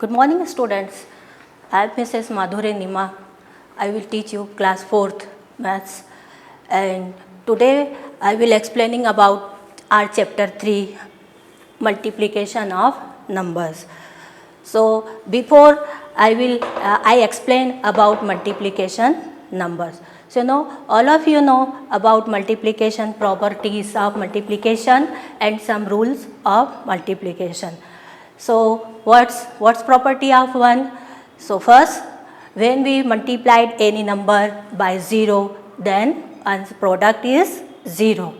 Good morning, students. I am Mrs. Madhure Nima. I will teach you class 4th maths, and today I will explaining about our chapter 3, multiplication of numbers. So before I explain about multiplication numbers. So all of you know about multiplication, properties of multiplication and some rules of multiplication. So what's property of 1? So first, when we multiplied any number by 0, then its product is 0.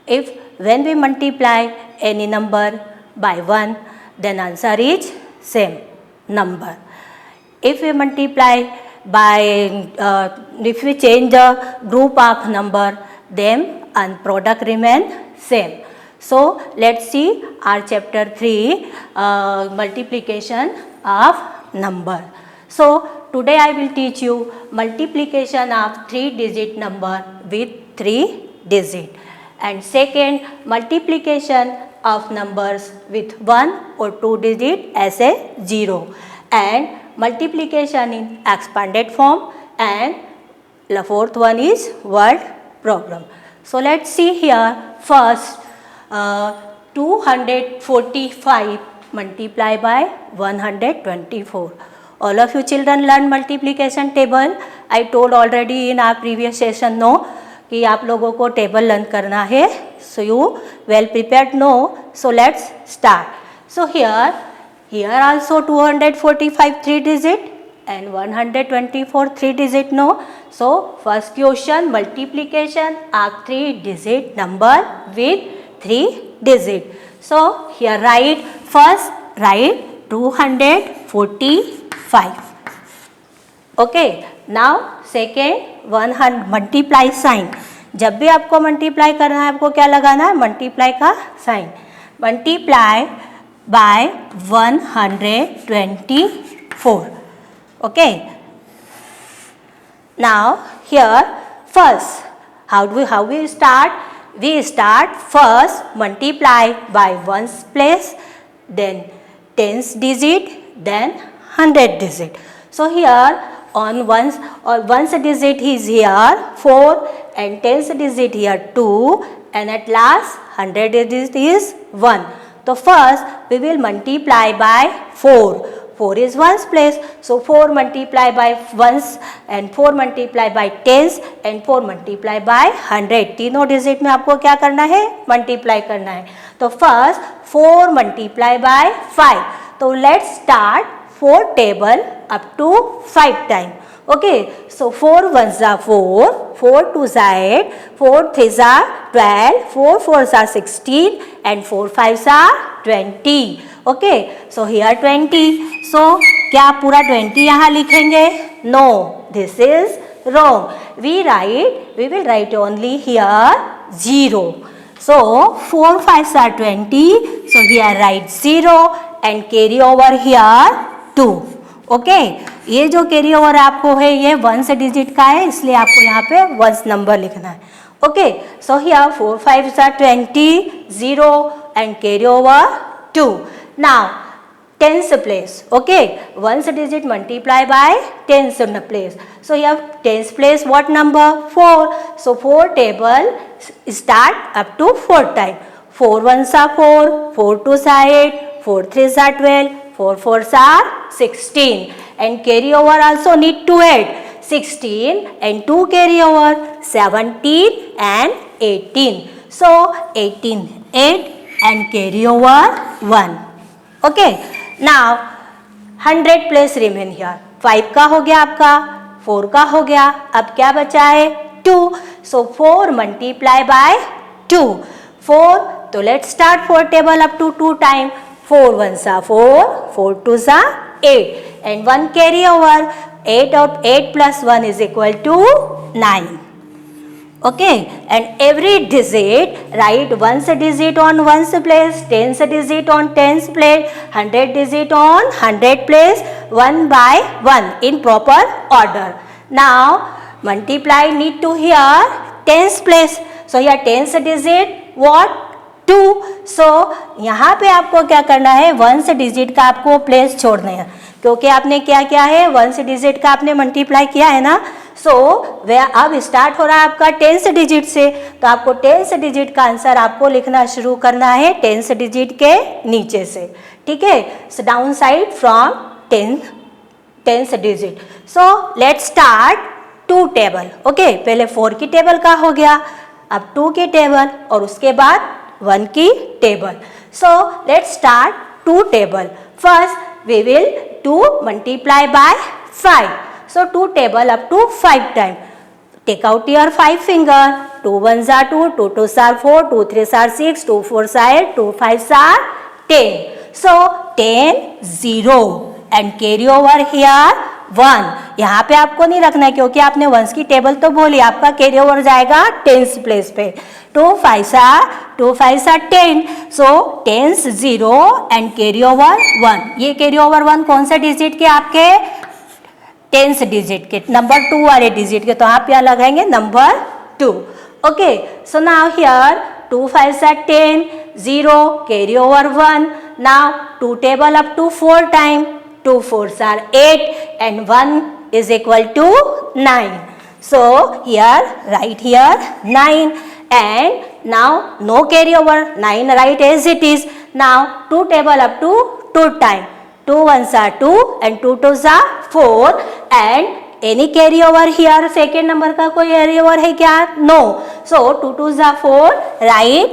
If when we multiply any number by 1, then answer is same number. If we multiply by if we change the group of number, then product remain same. So let's see our chapter 3, multiplication of number. So today I will teach you multiplication of 3-digit number with 3 digit, and second, multiplication of numbers with 1 or 2 digit as a 0, and multiplication in expanded form, and the fourth one is word problem. So let's see here. First, 245 multiply by 124. All of you children learn multiplication table. I told already in our previous session no कि आप लोगों को table learn करना है. So you well prepared no. So let's start. So here also 245 3 digit and 124 3 digit no. So first question, multiplication of 3 digit number with 3 digit. So here first write 245. Okay. Now second, 100 multiply sign. जब भी आपको multiply करना है, आपको क्या लगाना है? Multiply का sign. Multiply by 124. Okay. Now here first, how we start? We start first multiply by ones place, then tens digit, then 100 digit. So here on ones digit is here 4, and tens digit here 2, and at last 100 digit is 1. So first we will multiply by 4. 4 is ones place, so 4 multiply by ones, and 4 multiply by tens, and 4 multiply by 100. तीनों digit में आपको क्या करना है? Multiply करना है. तो first 4 multiply by 5. तो let's start 4 table up to 5 time. Okay, so 4 ones are 4, 4 twos are 8, 4 threes are 12, 4 fours are 16, and 4 fives are 20. Okay, so here 20. So क्या पूरा 20 यहाँ लिखेंगे? No, this is wrong. We will write only here 0. So 4 fives are 20. So here write 0 and carry over here 2. Okay, ये जो carry over आपको है ये ones digit का है, इसलिए आपको यहाँ पे वंस नंबर लिखना है. Okay, so here 4 5s are 20, 0 and carry over 2. Now tens place. Okay, ones digit multiply by tens place. So here tens place what number? 4. So 4 table start up to 4 time. 4 ones are 4, 4 twos are 8, 4 threes are 12, 4 fours are 16, and carry over also need to add 16 and 2 carry over 17 and 18. So 18 8 and carry over 1. Okay. Now 100 place remain here. 5 का हो गया आपका, 4 का हो गया, अब क्या बचा है? 2. So 4 multiply by 2. 4, तो let's start 4 table up to 2 time. 4 ones are 4, 4 twos are 8, and 1 carry over. 8 plus 1 is equal to 9. Okay, and every digit write ones digit on ones place, tens digit on tens place, 100 digit on 100 place, one by one in proper order. Now multiply need to here tens place. So here tens digit what? 2. 2. सो यहाँ पे आपको क्या करना है, ones digit का आपको place छोड़ना है, क्योंकि आपने क्या किया है, वंस डिजिट का आपने मल्टीप्लाई किया है ना. सो वह अब स्टार्ट हो रहा है आपका टेंस डिजिट से, तो आपको टेंस डिजिट का आंसर आपको लिखना शुरू करना है टेंस डिजिट के नीचे से. ठीक है, down side from tens digit. So let's start 2 table. Okay, पहले 4 की टेबल का हो गया, अब 2 की टेबल और उसके बाद 1 की table. So let's start 2 table. First we will do multiply by 5. So 2 table up to 5 time. Take out your 5 finger. 2 ones are 2, 2 twos are 4, 2 threes are 6, 2 fours are 8, 2 fives are 10. So 10 0 and carry over here 1. यहाँ पे आपको नहीं रखना है क्योंकि आपने once की table तो बोली, आपका कैरी ओवर जाएगा टेंस प्लेस पे. 2 5s are 10. So 10s 0 and carry over 1. ये carry over 1 कौन सा डिजिट के, आपके टेंस डिजिट के, नंबर 2 वाले डिजिट के, तो आप यहाँ लगाएंगे number 2. Okay, so now here 2 5s are 10, 0 carry over 1. Now 2 table up to 4 time. 2 4s are 8 and 1 is equal to 9. So here write here 9 and now no carry over, 9 write as it is. Now 2 table up to 2 time. 2 ones are 2 and 2 twos are 4 and any carry over here, second number का कोई carry over है क्या? No. So 2 twos are 4, write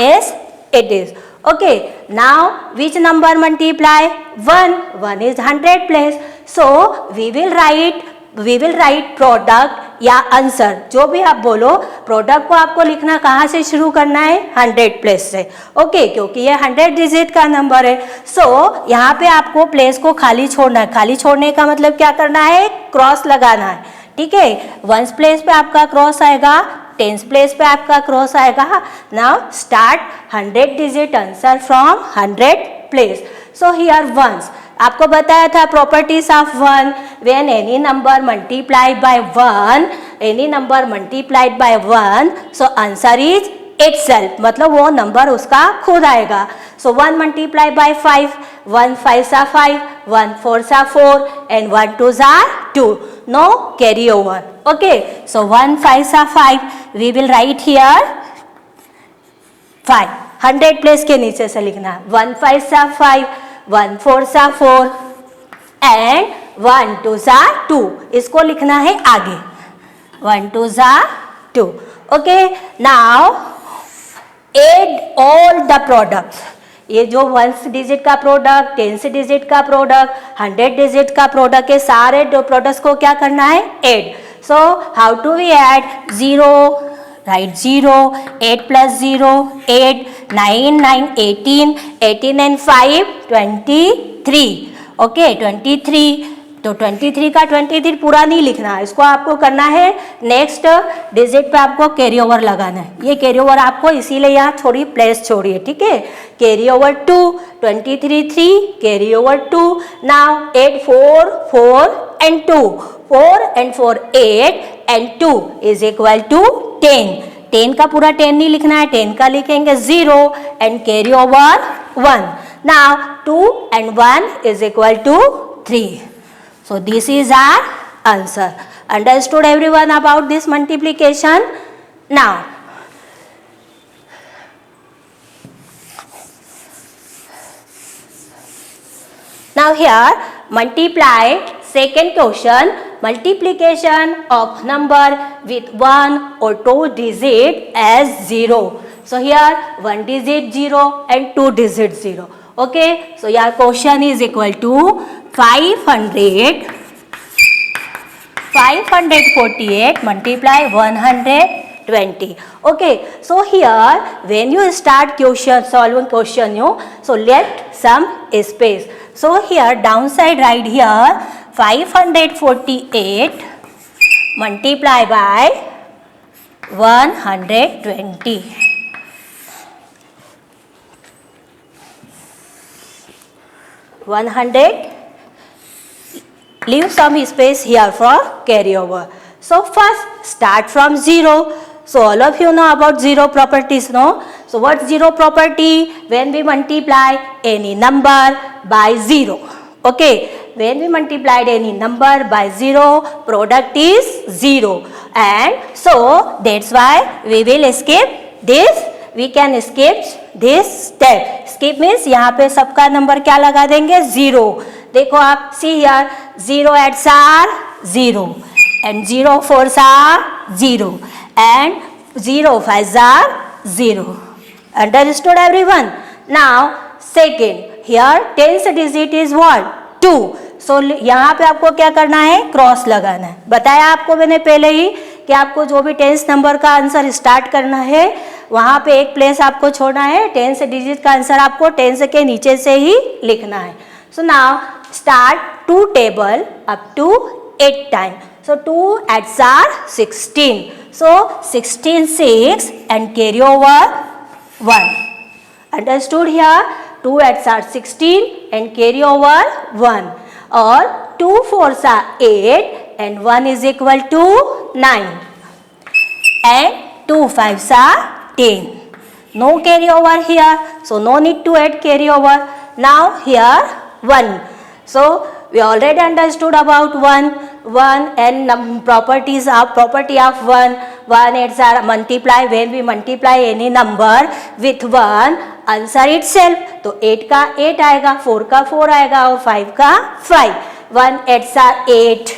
as it is. Okay, now which number multiply? 1. 1 is 100 place. So we will write product या answer, जो भी आप बोलो. Product को आपको लिखना कहाँ से शुरू करना है, 100 प्लेस से. ओके, क्योंकि ये 100 डिजिट का नंबर है. सो यहाँ पे आपको प्लेस को खाली छोड़ना है. खाली छोड़ने का मतलब क्या करना है, क्रॉस लगाना है. ठीक है, वंस प्लेस पे आपका क्रॉस आएगा, टेंस प्लेस पे आपका क्रॉस आएगा. Now start 100 digit answer from 100 place. So here once आपको बताया था properties of 1. When any number multiplied by 1, any number multiplied by 1, so answer is itself, मतलब वो नंबर उसका खुद आएगा. So 1 multiply by 5, 1 5s are 5, 1 4s are 4 and 1 2s are 2. No carry over. Okay, so 1 5s are 5. We will write here 5. 100 place के नीचे से लिखना. 1 5s are 5, 1 4s are 4 and 1 2s are 2. इसको लिखना है आगे. 1 2s are 2. Okay, now add all the products. ये जो 1 डिजिट का प्रोडक्ट, 10 डिजिट का प्रोडक्ट, 100 डिजिट का प्रोडक्ट के सारे प्रोडक्ट्स को क्या करना है, add. So how to we add? 0 right 0, 8 plus 0 8, 9 9 18, 18 and 5 23. Okay 23. तो 23 का 23 पूरा नहीं लिखना है, इसको आपको करना है नेक्स्ट डिजिट पे आपको कैरी ओवर लगाना है. ये कैरी ओवर आपको इसीलिए यहाँ छोड़ी, प्लेस छोड़िए. ठीक है, carry over 2, 23 3 carry over 2. Now 8 4 4 and 2, 4 and 4 8 and 2 is equal to 10. 10 का पूरा 10 नहीं लिखना है, 10 का लिखेंगे 0 and carry over 1. Now 2 and 1 is equal to 3. So this is our answer. Understood everyone about this multiplication? Now here multiply, second question, multiplication of number with 1 or 2 digit as 0. So here 1 digit 0 and 2 digit 0. Okay, so your question is equal to 548 multiply 120. Okay, so here when you start question, solving question, so let some space. So here downside right here 548 multiply by 120. Leave some space here for carry over. So first start from 0. So all of you know about 0 properties, no? So what's zero property? When we multiply any number by zero. Okay, when we multiplied any number by zero, product is zero. And so that's why we will skip this. We can skip this step. Skip means यहाँ पे सबका number क्या लगा देंगे? Zero. देखो आप, see here, 0 8s are 0 and 0 4s are 0 and 0 5s are 0. Understood everyone? Now second, here tens digit is what? 2. So यहाँ पे आपको क्या करना है? क्रॉस लगाना है. बताया आपको मैंने पहले ही कि आपको जो भी टेंस नंबर का आंसर स्टार्ट करना है वहाँ पे एक प्लेस आपको छोड़ना है. टेंस डिजिट का आंसर आपको टेंस के नीचे से ही लिखना है. So now start 2 table up to 8 times. So 2 8s are 16. So 16 6 and carry over 1. Understood here? 2 8s are 16 and carry over 1. Or 2 4s are 8 and 1 is equal to 9. And 2 5s are 10. No carry over here. So no need to add carry over. Now here 1. So we already understood about 1 and properties of property of 1. 1 8s are multiply. When we multiply any number with 1, answer itself, तो 8 का 8 आएगा, 4 का 4 आएगा और 5 का 5. 1 8s are 8.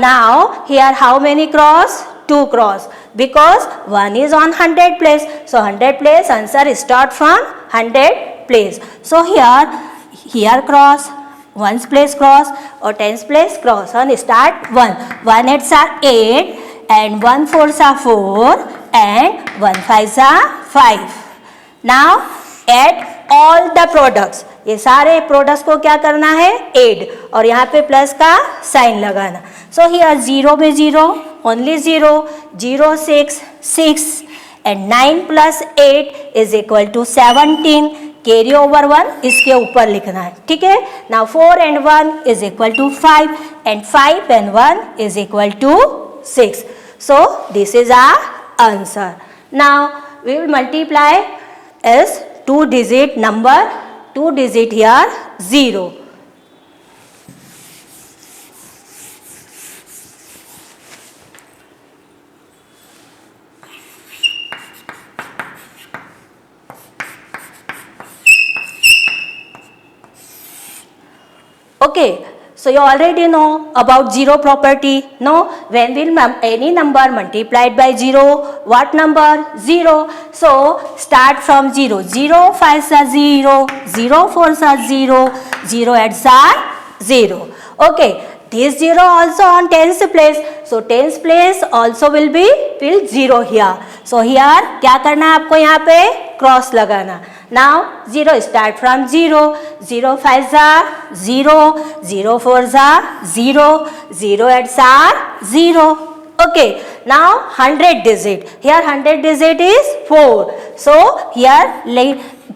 Now here how many cross? 2 cross, because 1 is on 100 place. So 100 place answer start from 100 place. So here cross, 1's place cross or 10's place cross and start 1. 1 8s are 8 and 1 4s are 4 and 1 5s are 5. Now add all the products. ये सारे products को क्या करना है? Add, और यहाँ पे plus का साइन लगाना. सो हियर 0 में 0, only 0, 0 6 6 and 9 plus 8 is equal to 17. Carry over 1 इसके ऊपर लिखना है. ठीक है. Now 4 and 1 is equal to 5 and 5 and 1 is equal to 6. So this is our answer. Now we will multiply as 2 digit number, 2 digit here 0. Okay, so you already know about zero property. No, when will any number multiplied by 0? What number? 0. So start from 0. 0 5s are 0, 0 4s are 0, 0 8s are 0. Okay, this 0 also on 10th place. So 10th place also will be 0 here. So here क्या करना है आपको? यहाँ पे cross लगाना. Now 0 start from 0. 0 5s are 0, 0 4s are 0, 0 8s are 0. Okay, now 100 digit. Here 100 digit is 4. So here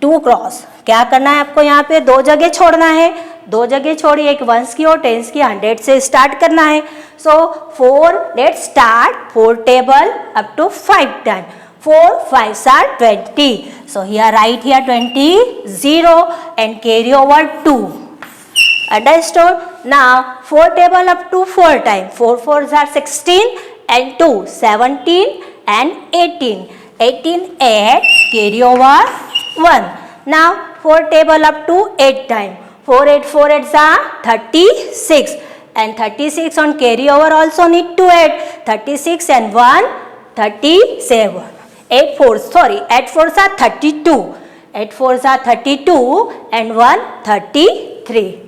2 cross. क्या करना है आपको? यहाँ पे 2 जगह छोड़ना है. 2 जगह छोड़ी, एक 1s की और 10s की. 100 से स्टार्ट करना है. So 4, let's start 4 table up to 5 times. 4 5s are 20. So here write here 20, 0 and carry over 2. Understood? Now 4 table up to 4 times. 4 4s are 16 and 2 17 and 18. 18 8 carry over 1. Now 4 table up to 8 times. 4 8 4 8s are 36 and 36 on carry over also need to add. 36 and 1 37. 8 4s are 32. 8 4s are 32 and 1 33.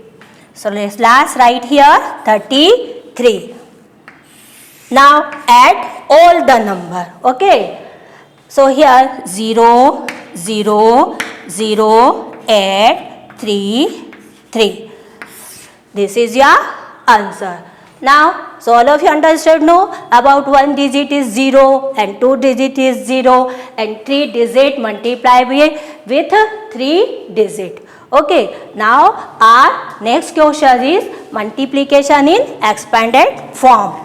So let's last write here 33. Now add all the number. Okay. So here 0 0 0 8 3 3. This is your answer. Now, so all of you understood, no, about 1 digit is 0 and 2 digit is 0 and 3 digit multiply with 3 digit. Okay, now our next question is multiplication in expanded form.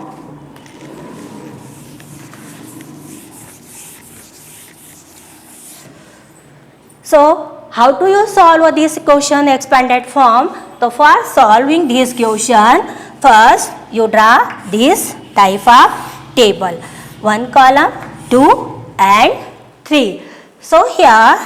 So how do you solve this question expanded form? So for solving this question, first you draw this type of table, 1 column, 2 and 3. So here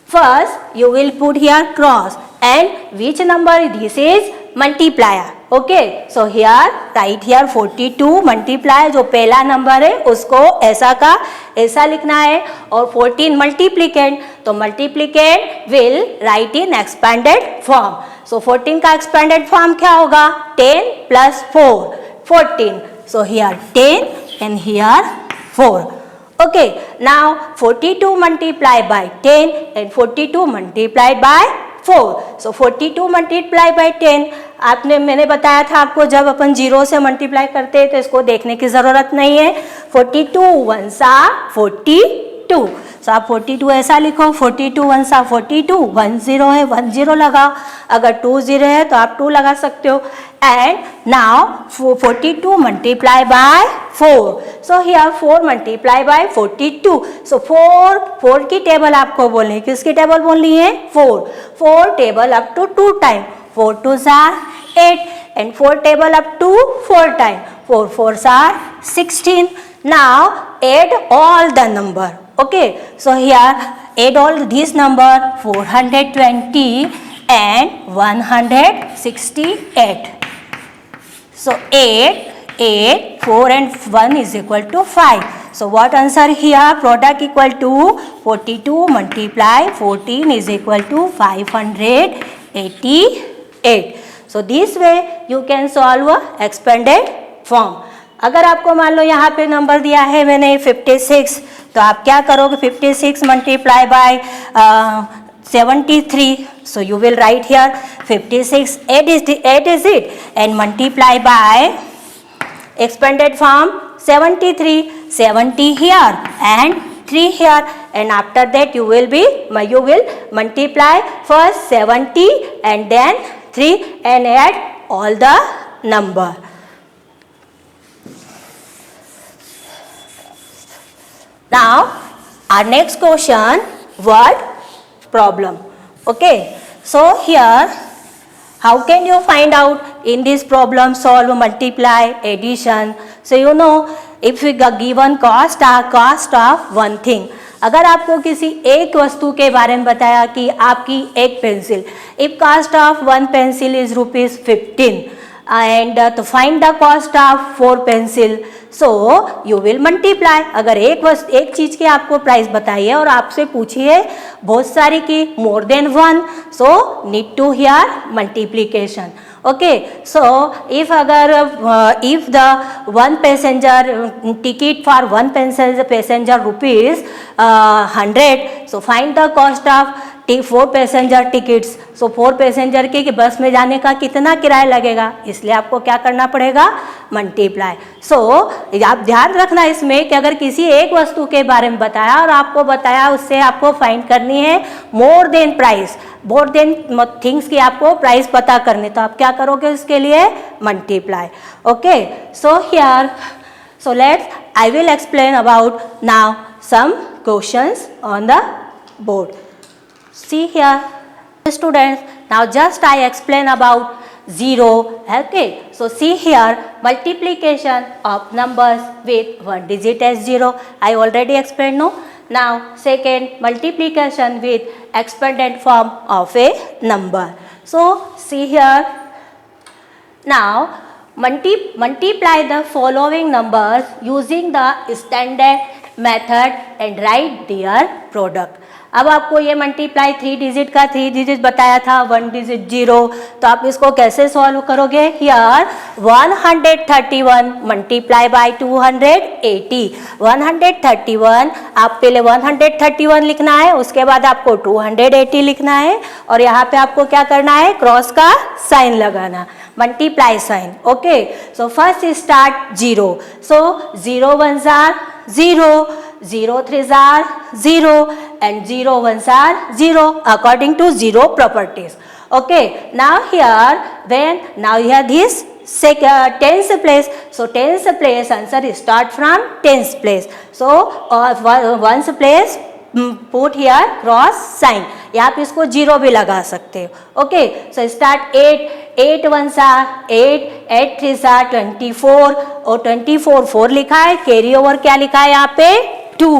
first you will put here cross and which number this is multiplier. Okay, so here write here 42 multiply जो पहला number है उसको ऐसा का ऐसा लिखना है और 14 मल्टीप्लिकेंट तो multiplicand will write in expanded form. So 14 का एक्सपेंडेड फॉर्म क्या होगा 10 plus 4 14. So here 10 and here 4. Okay, now 42 multiplied by 10 and 42 multiplied by 4. So 42 multiplied by 10 मैंने बताया था आपको जब अपन 0 से मल्टीप्लाई करते हैं तो इसको देखने की ज़रूरत नहीं है. 42 1s are 42. सो आप 42 ऐसा लिखो 42 1s are 42. 1 0 है 1 0 लगाओ. अगर 2 0 है तो आप 2 लगा सकते हो. And now 42 multiply by 4. So here 4 multiply by 42. सो 4 की टेबल आपको बोलनी है. किसकी टेबल बोलनी है 4 table up to 2 time. 4 2s are 8 and 4 table up to 4 time. 4 4s are 16. Now add all the number. Okay, so here add all this number 420 and 168. So 8 4 and 1 is equal to 5. So what answer here? Product equal to 42 multiply 14 is equal to 588. So this way you can solve a expanded form. अगर आपको मान लो यहाँ पे number दिया है मैंने 56 तो आप क्या करोगे 56 multiply by 73. So you will write here 56 8 is it and multiply by expanded form 73 70 here and 3 here and after that you will multiply first 70 and then 3 and add all the number. Now our next question word problem. Okay, so here how can you find out in this problem solve multiply addition? So you know if we given cost of one thing. अगर आपको किसी एक वस्तु के बारे में बताया कि आपकी एक pencil if cost of 1 pencil is ₹15 and to find the cost of 4 pencil, so you will multiply. अगर एक चीज़ की आपको प्राइस बताइए और आपसे पूछिए बहुत सारी की more than 1, so need to here multiplication. Okay, so if the one passenger ticket for one passenger rupees 100, so find the cost of 4 passenger tickets. So 4 passenger के बस में जाने का कितना किराया लगेगा, इसलिए आपको क्या करना पड़ेगा मल्टीप्लाई. सो आप ध्यान रखना इसमें कि अगर किसी एक वस्तु के बारे में बताया और आपको बताया उससे आपको फाइंड करनी है more than price, more than things की आपको प्राइस पता करनी, तो आप क्या करोगे उसके लिए multiply. Okay, so here so let's I will explain about now some questions on the board. See here students, now just I explain about 0. Okay, so see here multiplication of numbers with one digit as 0 I already explained. No, now second multiplication with expanded form of a number. So see here, now multiply the following numbers using the standard method and write their product. अब आपको ये multiply 3 digit का 3 digit बताया था 1 digit 0, तो आप इसको कैसे सॉल्व करोगे. Here 131 multiply by 280. 131 आप पहले 131 लिखना है, उसके बाद आपको 280 लिखना है और यहाँ पे आपको क्या करना है क्रॉस का साइन लगाना, multiply sign. Okay, so first start 0. So 0 1s are 0, 0 3s are 0 and 0 1s are 0 according to 0 properties. Okay, now here this tens place. So tens place answer start from tens place. So ones place put here cross sign, या आप इसको zero भी लगा सकते हो. Okay, so start 8 1 सा 8, 8 3 सा 24 और 24 4 लिखा है. कैरी ओवर क्या लिखा है यहाँ पे 2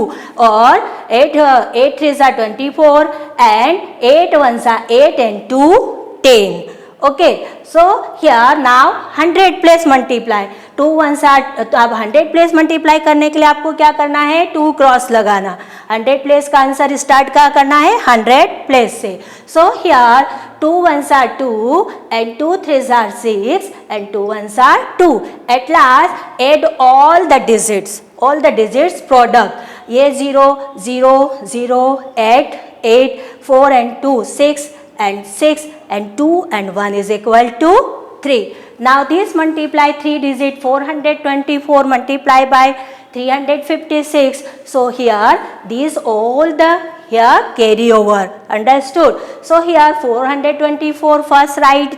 और 8 3 सा 24 एंड 8 1 सा 8 and 2 10. Okay, so here now 100 place multiply. 2 1s are, तो अब 100 place multiply करने के लिए आपको क्या करना है 2 क्रॉस लगाना. 100 place का आंसर स्टार्ट क्या करना है 100 place से. So here 2 1s are 2 and 2 3s are 6 and 2 1s are 2. At last add all the digits product. ये 0 0 0 8 8 4 and 2 6 and 6 and 2 and 1 is equal to 3. Now this multiply 3 digit 424 multiply by 356. So here these all the here carry over. Understood? So here 424 first write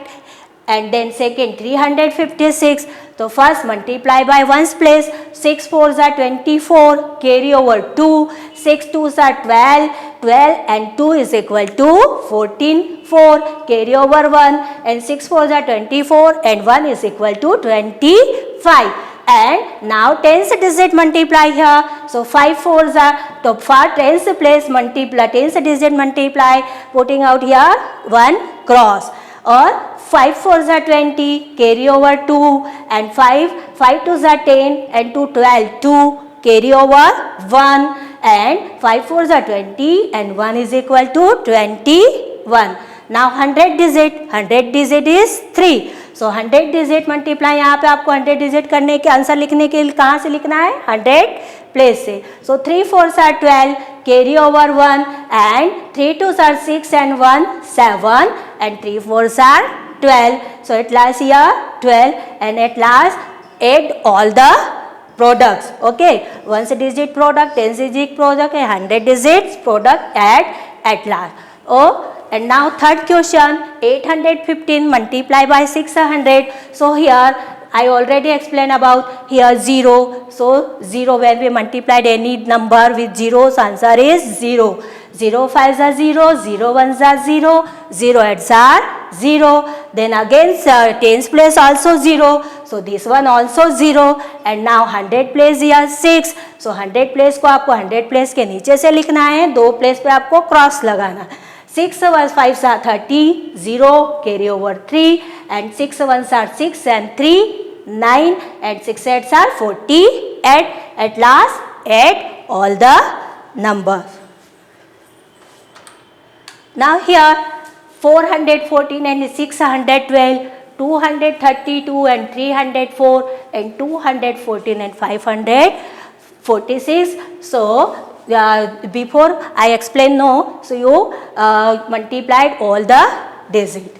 and then second 356. So first multiply by ones place. 6 4s are 24, carry over 2, 6 2s are 12, 12 and 2 is equal to 14, 4, carry over 1 and 6 4s are 24 and 1 is equal to 25. And now tens digit multiply here. So 5 4s are, so for tens place multiply, tens digit multiply, putting out here 1 cross. Or 5 4s are 20, carry over 2 and 5 2s are 10 and 2 12, 2 carry over 1 and 5 4s are 20 and 1 is equal to 21. Now 100 digit is 3. So 100 digit multiply, यहाँ पे आपको 100 digit करने के answer लिखने के लिए कहाँ से लिखना है 100 place से. So 3 4s are 12, carry over 1 and 3 2s are 6 and 1 7 and 3 4s are 12. So at last here 12 and at last add all the products. Okay, ones digit product, tens digit product and 100 digits product at last. Oh, and now third question 815 multiply by 600. So here I already explained about here 0. So 0 when we multiplied any number with zeros, answer is 0. 0 5s are 0, 0 1s are 0, 0 8s are 0. Then again tens place also 0. So this one also 0. And now 100 place here 6. So 100 place को आपको 100 place के नीचे से लिखना है, 2 place पे आपको cross लगाना. 6 5s are 30, 0 carry over 3 and 6 1s are 6 and 3 9 and 6 8s are 48. At last add all the numbers. Now here 414 and 612, 232 and 304 and 214 and 546. So before I explain no, so you multiplied all the digit.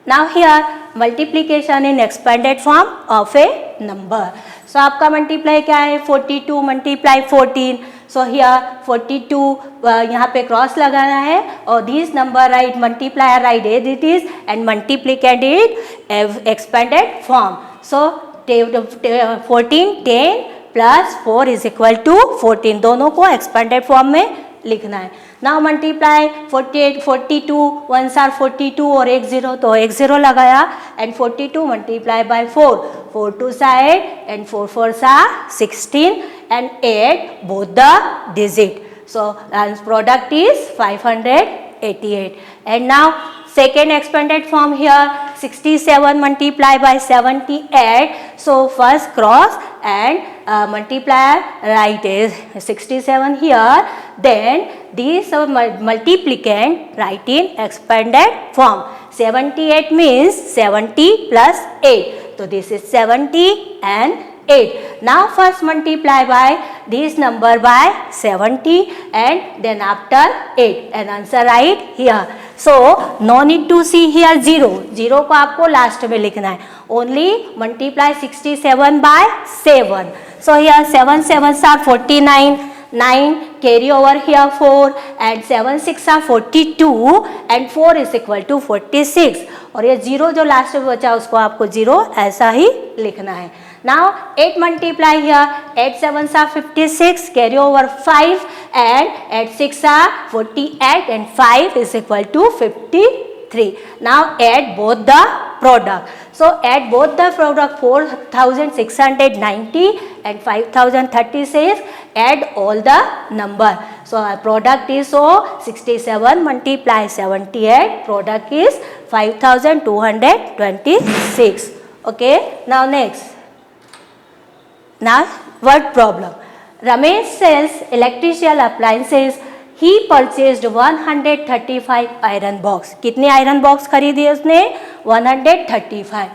Now here multiplication in expanded form of a number. So आपका multiply क्या है 42 multiply 14. So here 42 यहाँ पे cross लगाना है और this number write multiplier write as it is and multiplicand it expanded form. So 14 10 plus 4 is equal to 14. दोनों को expanded form में लिखना है. Now multiply 48 42 1s are 42 और 1 0 तो 1 0 लगाया and 42 multiply by 4 4 2s are 8 and 4 4s are 16 and add both the digit. So product is 588. And now second expanded form here 67 multiply by 78. So first cross and multiplier right is 67 here. Then this multiplicand write in expanded form. 78 means 70 plus 8. So this is 70 and 8. Now first multiply by this number by 70 and then after 8 and answer right here. So no need to see here 0. 0 को आपको last में लिखना है. Only multiply 67 by 7. So here 7 7s are 49. 9 carry over here 4 and 7 6 are 42 and 4 is equal to 46 और ये 0 जो last में बचा उसको आपको 0 ऐसा ही लिखना है. Now 8 multiply here, 8 sevens are 56, carry over 5 and 8 6 are 48 and 5 is equal to 53. Now add both the product. So add both the product 4690 and 5036, add all the number. So our product is 67 multiply 78, product is 5226. Okay, now next. Now word problem. Ramesh sells electrical appliances. He purchased 135 iron box. कितने iron box खरीदी उसने? 135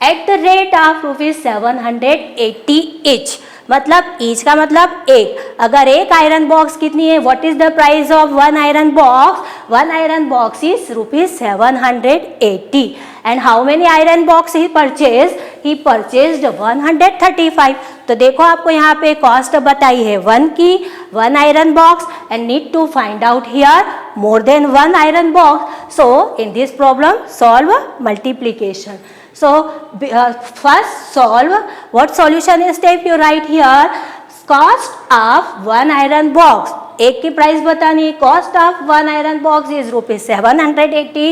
at the rate of ₹780 each. मतलब each का मतलब एक. अगर एक iron box कितनी है? What is the price of one iron box? One iron box is ₹780. And how many iron box he purchase? He purchased 135. तो देखो आपको यहाँ पे कॉस्ट बताई है वन की, one iron box, and need to find out here more than one iron box. So in this problem solve multiplication. So first solve. What solution step you write here? Cost of one iron box. एक की price बतानी. Cost of one iron box is ₹780.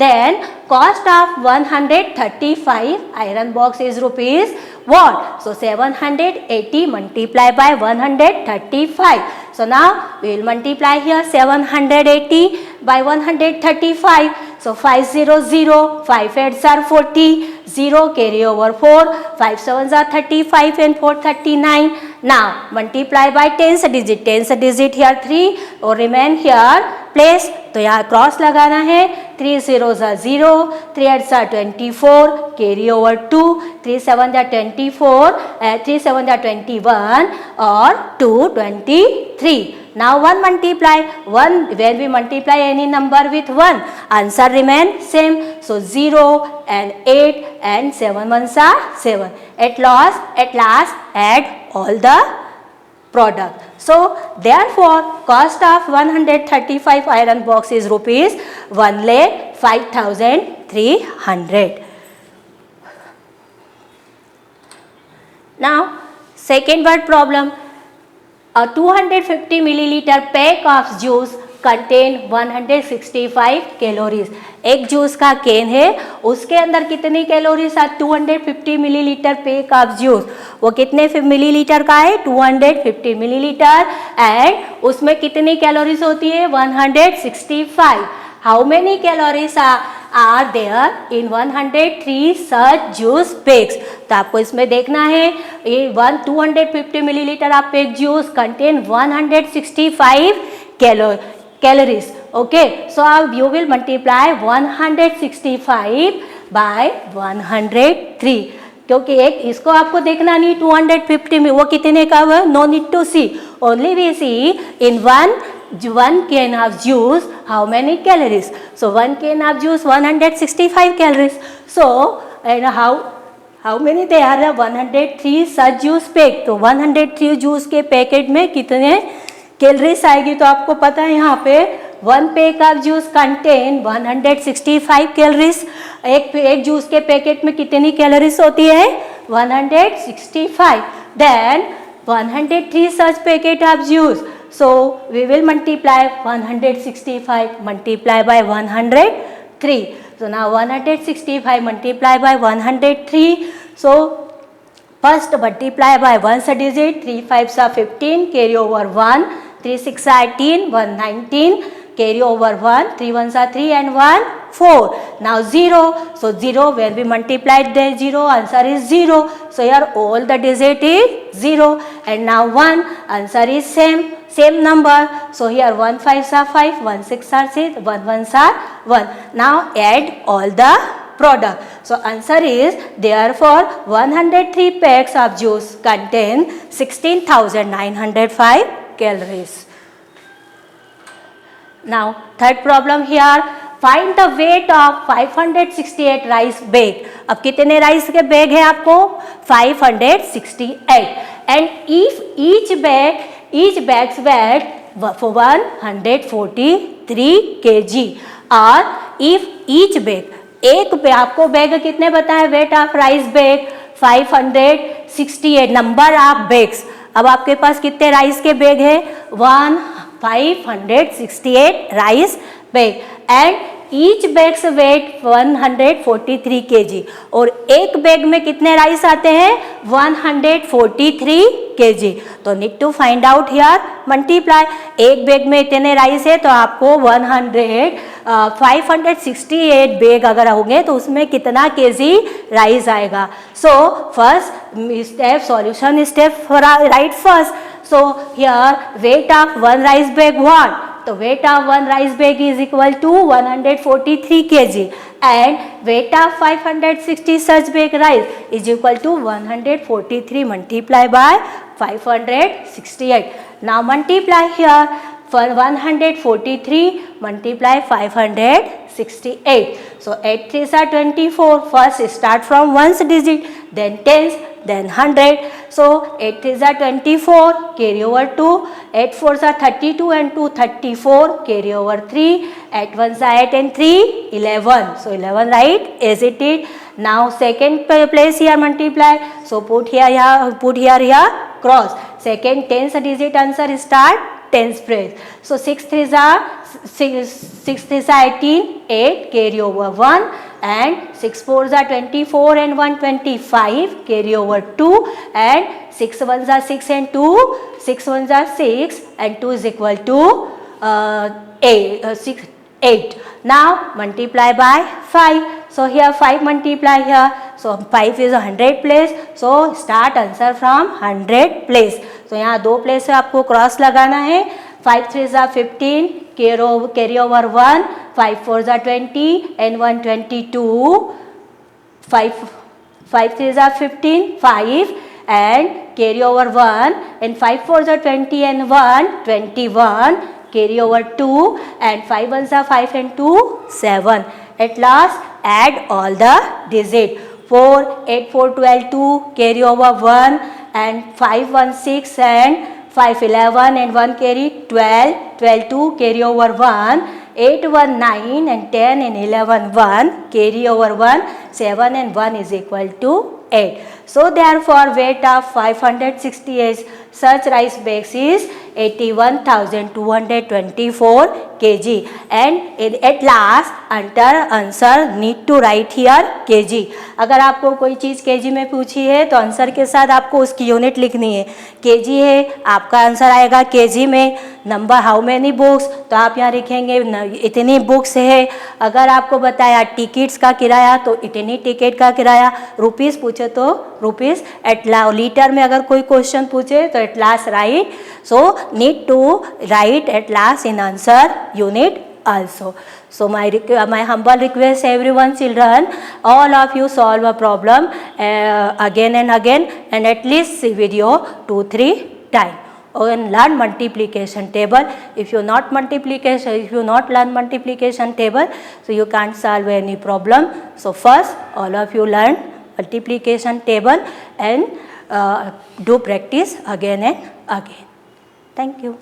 Then cost of 135 iron box is rupees what? So 780 multiply by 135. So now we will multiply here 780 by 135. So 500, 5 8s are 40, 0 carry over 4, 5 7s are 35 and 4 39. Now multiply by tens digit here 3 or remain here place. तो यहाँ cross लगाना है. 3 zeros are 0, 3 8s are 24, carry over 2, 3 7s are 24, 3 7s are 21 or 2 23. Now 1 multiply 1, when we multiply any number with 1, answer remain same. So 0 and 8 and 7 ones are 7. At last add all the product. So therefore cost of 135 iron box is rupees 1,05,300. Now second word problem. A 250 milliliter pack of juice contain 165 calories. एक juice का can है, उसके अंदर कितनी calories है? 250 millilitre pack of juice. वो कितने millilitre का है? 250 मिलीलीटर. एंड उसमें कितनी कैलोरीज होती है? 165. How many calories are there in 103 such juice packs? तो आपको इसमें देखना है ये 250 millilitre of pack juice contain 165 calories. Okay, so you will multiply 165 by 103. क्योंकि एक इसको आपको देखना नहीं 250 में वो कितने का हुआ? No need to see, only we see in one can of juice how many calories. So one can of juice 165 calories. So and how many they are? 103 such juice pack. तो 103 जूस के packet में कितने calories आएगी? तो आपको पता है यहाँ पे one pack of juice contain 165 calories. एक जूस के पैकेट में कितनी कैलोरीज होती है? 165. Then 103 such packet of juice. So we will multiply 165 multiply by 103. So now 165 multiply by 103. So first multiply by ones digit. 3 5s are 15, carry over 1. 3 6 are 18, 1 19, carry over 1. 3 1s are 3 and 1 4. Now 0. So 0 where we multiplied the 0, answer is 0. So here all the digit is 0. And now 1, answer is same number. So here 1 5s are 5, 1 6 are 6, 1 1s are 1. Now add all the product. So answer is therefore 103 packs of juice contain 16,905 calories. Now third problem here. Find the weight of 568 rice bag. अब कितने rice के bag है आपको? 568. And if each bag's weight 143 kg, or if each bag, एक आपको bag कितने बताए weight of rice bag? 568 568 number of bags. अब आपके पास कितने राइस के बैग है? 568 rice bag and each bags weight 143 kg। और एक बैग में कितने राइस आते हैं? 143 kg। तो need to find out here multiply. एक बैग में इतने राइस है तो आपको 568 बैग अगर होंगे तो उसमें कितना केजी राइस आएगा। So first step solution step right first. So here weight of one rice bag what? तो weight of one rice bag is equal to 143 kg and weight of 560 such bag rice is equal to 143 multiplied by 568. Now multiply here for 143 multiply 568. So 8 3s are 24. First start from ones digit, then tens, then 100. So 8 3s are 24, carry over 2. 8 4s are 32 and 2 34, carry over 3. 8 1s are 8 and 3 11. So 11 right as it is. Now second place here multiply. So put here cross. Second tens digit answer start tens place. So 6 3s are 18, 8 carry over 1 and 6 4s are 24 and 125 carry over 2 and 6 1s are 6 and 2, 6 1s are 6 and 2 is equal to 8. Now multiply by 5. So here 5 multiply here. So 5 is 100 place. So start answer from 100 place. So यहाँ दो place से आपको cross लगाना है. 5 3s are 15, carry over 1, 5 4s are 20 and 122. 5 3s are 15, 5 and carry over 1 and 5 4s are 20 and 1 21, carry over 2 and 5 1s are 5 and 2 7. At last add all the digit. 4 8 4 12 2 carry over 1 and 5 1 6 and 5 11 and 1 carry 12 12 2 carry over 1 8 1 9 and 10 and 11 1 carry over 1 7 and 1 is equal to 8. So therefore weight of 568 such rice bags is 81,224 kg and at last answer need to write here kg. अगर आपको कोई चीज़ kg में पूछी है तो answer के साथ आपको उसकी यूनिट लिखनी है. kg है आपका आंसर आएगा kg में. नंबर हाउ मैनी बुक्स तो आप यहाँ लिखेंगे इतनी बुक्स है. अगर आपको बताया टिकट्स का किराया तो इतनी टिकट का किराया. रुपीस पूछे तो रुपीस. एट लीटर में अगर कोई क्वेश्चन पूछे तो at last right. So need to write at last in answer unit also. So my humble request everyone children, all of you solve a problem again and again and at least see video 2-3 times and learn multiplication table. If you not learn multiplication table so you can't solve any problem. So first all of you learn multiplication table and do practice again and again. Thank you.